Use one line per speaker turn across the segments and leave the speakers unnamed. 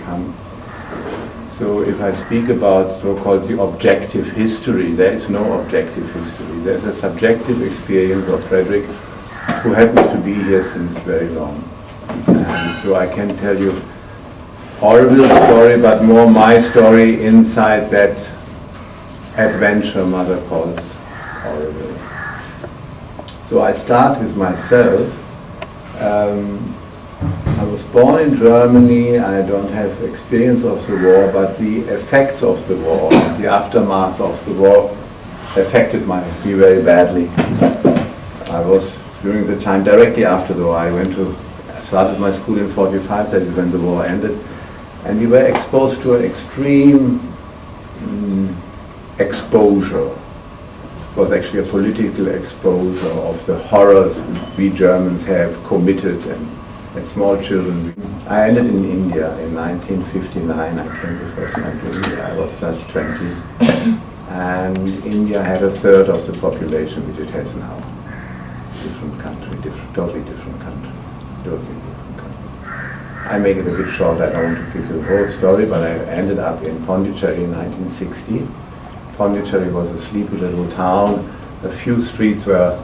come. So if I speak about so-called the objective history, there is no objective history. There's a subjective experience of Frederick, who happens to be here since very long. And so I can tell you Auroville's story, but more my story inside that adventure Mother calls Auroville. So I start with myself. I was born in Germany. I don't have experience of the war, but the effects of the war, the aftermath of the war, affected me very badly. I was, during the time directly after the war, I started my school in 45, that is when the war ended, and we were exposed to an extreme exposure. It was actually a political exposure of the horrors we Germans have committed, and as small children. I ended in India in 1959. I came the first time to India. I was just 20. And India had a third of the population which it has now. Different country, totally different country. I make it a bit short. I don't want to give you the whole story, but I ended up in Pondicherry in 1960. Pondicherry was a sleepy little town. A few streets were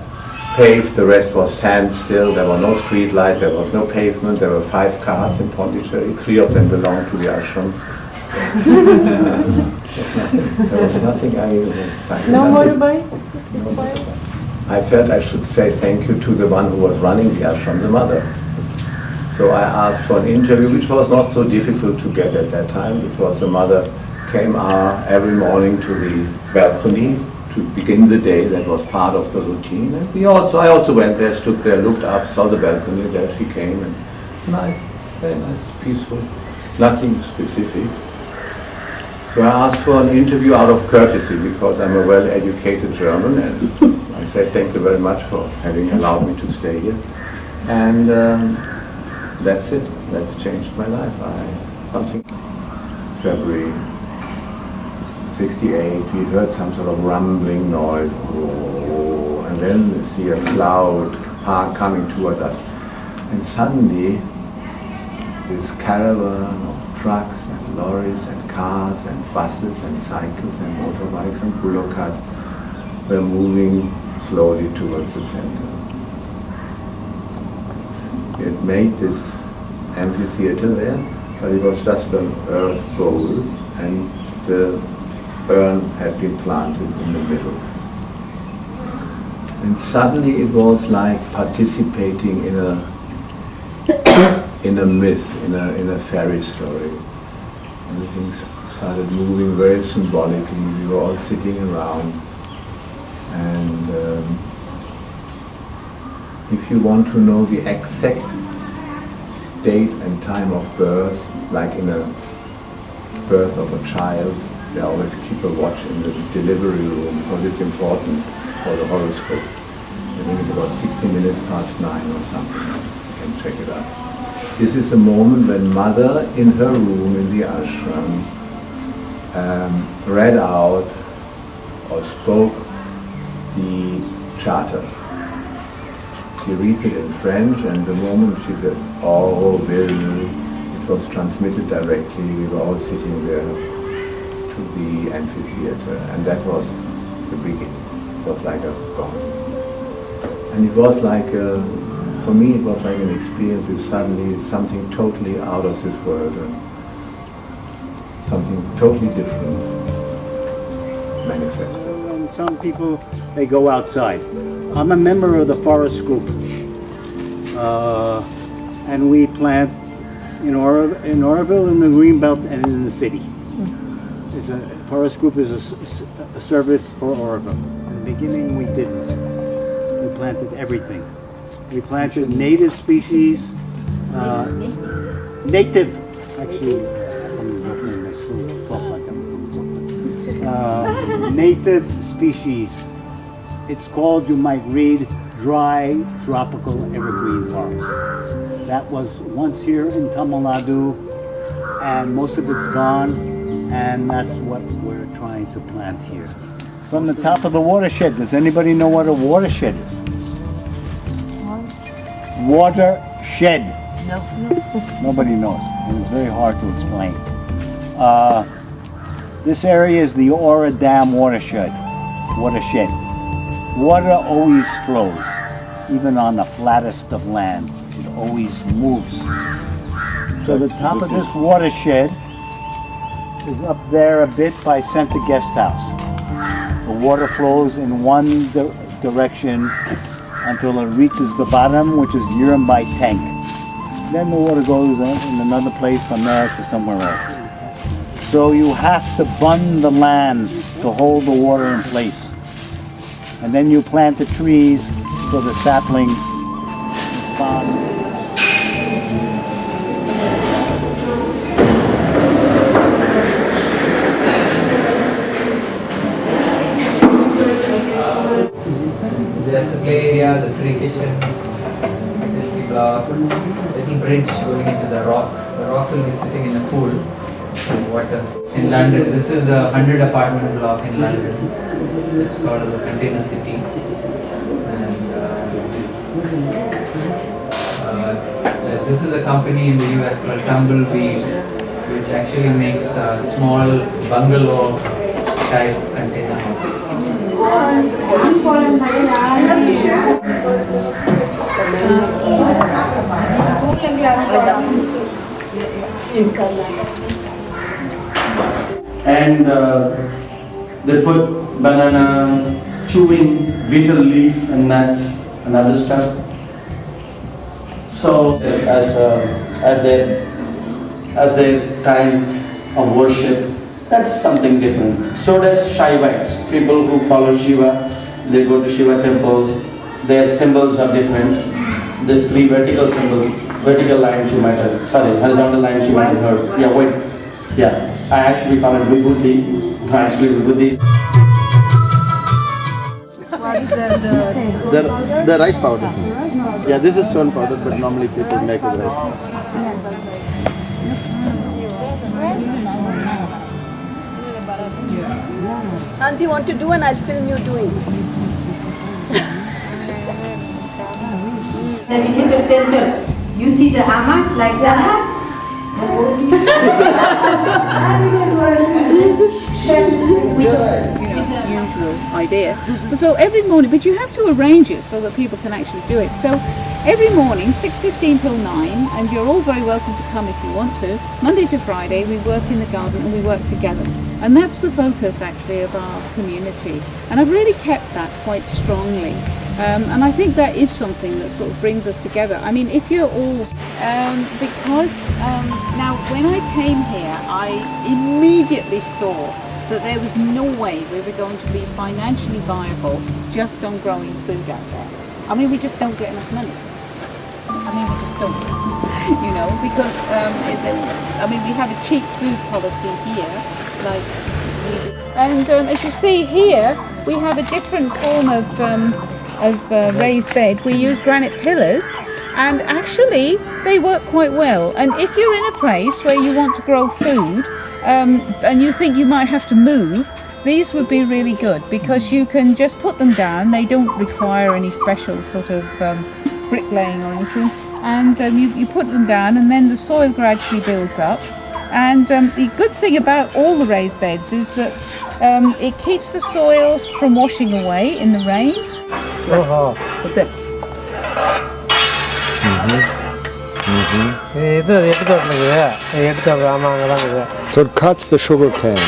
paved, the rest was sand still. There were no street lights, there was no pavement. There were 5 cars in Pondicherry. 3 of them belonged to the ashram. There was nothing.
No motorbike?
I felt I should say thank you to the one who was running the ashram, the mother. So I asked for an interview, which was not so difficult to get at that time, because the mother came every morning to the balcony to begin the day. That was part of the routine. And I also went there, stood there, looked up, saw the balcony, there she came, and nice, very nice, peaceful, nothing specific. So I asked for an interview out of courtesy, because I'm a well-educated German, and I said thank you very much for having allowed me to stay here. And that's it. That's changed my life. February 68, we heard some sort of rumbling noise, and then we see a cloud coming towards us. And suddenly, this caravan of trucks and lorries and cars and buses and cycles and motorbikes and bullock carts were moving slowly towards the center. It made this amphitheater there, but it was just an earth bowl, and the urn had been planted in the middle. And suddenly it was like participating in a myth, in a fairy story. Everything started moving very symbolically. We were all sitting around, and if you want to know the exact date and time of birth, like in a birth of a child, they always keep a watch in the delivery room, because it's important for the horoscope. I think it's about 60 minutes past 9 or something. You can check it out. This is the moment when Mother, in her room in the ashram, read out or spoke the charter. She reads it in French, and the moment she said, Auroville, it was transmitted directly. We were all sitting there to the amphitheater, and that was the beginning. It was like a gong. And it was like, for me, it was like an experience with suddenly something totally out of this world, and something totally different manifested.
Some people, they go outside. I'm a member of the forest group, and we plant in Auroville, in the Greenbelt, and in the city. Forest group is a service for Auroville. In the beginning, we didn't. We planted everything. We planted native species, native, actually, native species. It's called, you might read, dry tropical evergreen forest. That was once here in Tamil Nadu, and most of it's gone, and that's what we're trying to plant here. From the top of the watershed, does anybody know what a watershed is? Watershed.
No.
Nobody knows. It was very hard to explain. This area is the Aura Dam watershed. Water always flows, even on the flattest of land. It always moves. So the top of this watershed is up there a bit by Center Guest House. The water flows in one direction until it reaches the bottom, which is Urimbai Tank. Then the water goes in another place from there to somewhere else. So you have to bund the land to hold the water in place. And then you plant the trees so the saplings respond.
That's a play area, the 3 kitchens, little block, little bridge going into the rock. The rock will be sitting in a pool of water. In London, this is a 100 apartment block in London. It's called the Container City. And this is a company in the US called Tumbleweed, which actually makes small bungalow type container houses.
And they put banana, chewing, betel leaf and nut and other stuff. So as their time of worship, that's something different. So does Shaivites, people who follow Shiva, they go to Shiva temples, their symbols are different. There's 3 vertical symbols, vertical lines you might have, sorry, horizontal lines you might have heard. Yeah, wait. Yeah, I actually call it Vibhuti. Actually Vibhuti.
The rice powder. Yeah, this is stone powder, but normally people make with rice powder.
Shanti, you want to do and I'll film you doing.
The visitor center, you see the amas like that?
Usual idea. So every morning, but you have to arrange it so that people can actually do it. So every morning, 6:15 till 9, and you're all very welcome to come if you want to. Monday to Friday, we work in the garden and we work together. And that's the focus actually of our community. And I've really kept that quite strongly. And I think that is something that sort of brings us together. I mean, if you're all, because now when I came here, I immediately saw that there was no way we were going to be financially viable just on growing food out there. I mean, we just don't get enough money. I mean, we just don't, you know, because, I mean, we have a cheap food policy here, like we do. And as you see here, we have a different form of raised bed. We use granite pillars, and actually they work quite well. And if you're in a place where you want to grow food and you think you might have to move, these would be really good because you can just put them down. They don't require any special sort of bricklaying or anything, and you put them down and then the soil gradually builds up. And the good thing about all the raised beds is that it keeps the soil from washing away in the rain. What's it?
So it cuts the sugar cane.